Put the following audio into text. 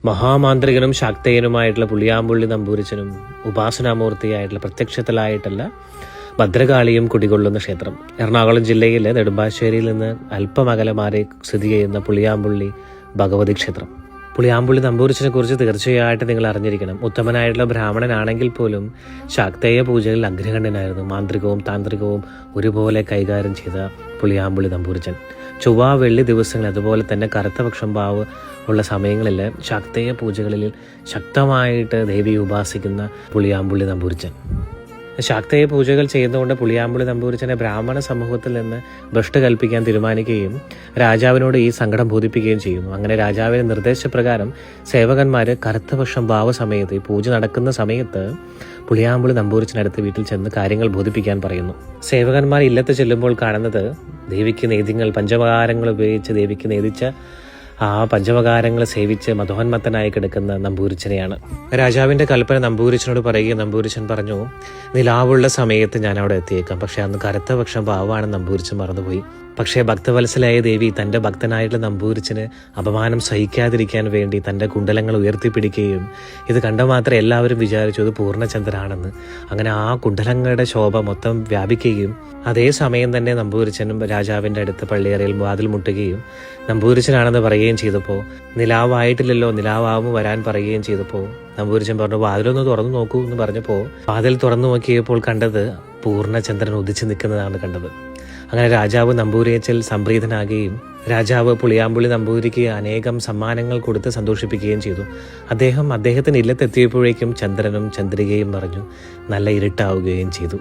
മഹാമാന്ത്രികനും ശാക്തേയനുമായിട്ടുള്ള പുളിയാമ്പുള്ളി നമ്പൂരിച്ചനും ഉപാസനാമൂർത്തിയായിട്ടുള്ള പ്രത്യക്ഷത്തിലായിട്ടുള്ള ഭദ്രകാളിയും കുടികൊള്ളുന്ന ക്ഷേത്രം എറണാകുളം ജില്ലയിലെ നെടുമ്പാശ്ശേരിയിൽ നിന്ന് അല്പം അകലെ മാറി സ്ഥിതി ചെയ്യുന്ന പുളിയാമ്പുള്ളി ഭഗവതി ക്ഷേത്രം. പുളിയാമ്പുള്ളി നമ്പൂരിച്ചനെ കുറിച്ച് തീർച്ചയായിട്ടും നിങ്ങൾ അറിഞ്ഞിരിക്കണം. ഉത്തമനായിട്ടുള്ള ബ്രാഹ്മണനാണെങ്കിൽ പോലും ശാക്തേയ പൂജകളിൽ അഗ്രഗണ്യനായിരുന്നു. മാന്ത്രികവും താന്ത്രികവും ഒരുപോലെ കൈകാര്യം ചെയ്ത പുളിയാമ്പുള്ളി നമ്പൂരിച്ചൻ ചൊവ്വ വെള്ളി ദിവസങ്ങൾ അതുപോലെ തന്നെ കറുത്തപക്ഷം ഭാവ് ഉള്ള സമയങ്ങളിൽ ശാക്തേയ പൂജകളിൽ ശക്തമായിട്ട് ദേവിയെ ഉപാസിക്കുന്ന പുളിയാമ്പുള്ളി നമ്പൂരിച്ചൻ. ശാക്തേയ പൂജകൾ ചെയ്യുന്നതുകൊണ്ട് പുളിയാമ്പുള്ളി നമ്പൂരിച്ചനെ ബ്രാഹ്മണ സമൂഹത്തിൽ നിന്ന് ഭ്രഷ്ട് കൽപ്പിക്കാൻ തീരുമാനിക്കുകയും രാജാവിനോട് ഈ സങ്കടം ബോധിപ്പിക്കുകയും ചെയ്യുന്നു. അങ്ങനെ രാജാവിന്റെ നിർദ്ദേശപ്രകാരം സേവകന്മാർ കറുത്തപക്ഷം ഭാവ സമയത്ത് ഈ പൂജ നടക്കുന്ന സമയത്ത് പുളിയാമ്പുള്ളി നമ്പൂരിച്ചനടുത്ത് വീട്ടിൽ ചെന്ന് കാര്യങ്ങൾ ബോധിപ്പിക്കാൻ പറയുന്നു. സേവകന്മാർ ഇല്ലത്ത് ചെല്ലുമ്പോൾ കാണുന്നത് ദേവിക്ക് നേദ്യങ്ങൾ പഞ്ചമകാരങ്ങൾ ഉപയോഗിച്ച് ദേവിക്ക് നേദിച്ച ആ പഞ്ചമകാരങ്ങൾ സേവിച്ച് മധോന്മത്തനായി കിടക്കുന്ന നമ്പൂരിച്ചനെയാണ്. രാജാവിന്റെ കൽപ്പന നമ്പൂരിച്ചനോട് പറയുകയും നമ്പൂരിച്ചൻ പറഞ്ഞു, നിലാവുള്ള സമയത്ത് ഞാൻ അവിടെ എത്തിയേക്കാം. പക്ഷെ അന്ന് കറുത്തപക്ഷം ഭാവമാണ് നമ്പൂരിച്ചൻ മറന്നുപോയി. പക്ഷേ ഭക്തവത്സലായ ദേവി തൻ്റെ ഭക്തനായിട്ടുള്ള നമ്പൂരിച്ചന് അപമാനം സഹിക്കാതിരിക്കാൻ വേണ്ടി തൻ്റെ കുണ്ടലങ്ങൾ ഉയർത്തിപ്പിടിക്കുകയും ഇത് കണ്ട മാത്രം എല്ലാവരും വിചാരിച്ചു അത് പൂർണ്ണചന്ദ്രനാണെന്ന്. അങ്ങനെ ആ കുണ്ടലങ്ങളുടെ ശോഭ മൊത്തം വ്യാപിക്കുകയും അതേ സമയം തന്നെ നമ്പൂരിച്ചനും രാജാവിൻ്റെ അടുത്ത് പള്ളിയറയിൽ വാതിൽ മുട്ടുകയും നമ്പൂരിച്ചനാണെന്ന് പറയുകയും ചെയ്തപ്പോൾ നിലാവായിട്ടില്ലല്ലോ, നിലാവാവും വരാൻ പറയുകയും ചെയ്തപ്പോൾ നമ്പൂരിച്ചൻ പറഞ്ഞു, വാതിലൊന്ന് തുറന്നു നോക്കൂ എന്ന് പറഞ്ഞപ്പോൾ വാതിൽ തുറന്നു നോക്കിയപ്പോൾ കണ്ടത് പൂർണ്ണചന്ദ്രൻ ഉദിച്ചു നിൽക്കുന്നതാണ് കണ്ടത്. അങ്ങനെ രാജാവ് നമ്പൂരിയച്ചൽ സംപ്രീതനാകുകയും രാജാവ് പുളിയാമ്പുള്ളി നമ്പൂതിരിക്ക് അനേകം സമ്മാനങ്ങൾ കൊടുത്ത് സന്തോഷിപ്പിക്കുകയും ചെയ്തു. അദ്ദേഹത്തിന് ഇല്ലത്തെത്തിയപ്പോഴേക്കും ചന്ദ്രനും ചന്ദ്രികയും പറഞ്ഞു നല്ല ഇരുട്ടാവുകയും ചെയ്തു.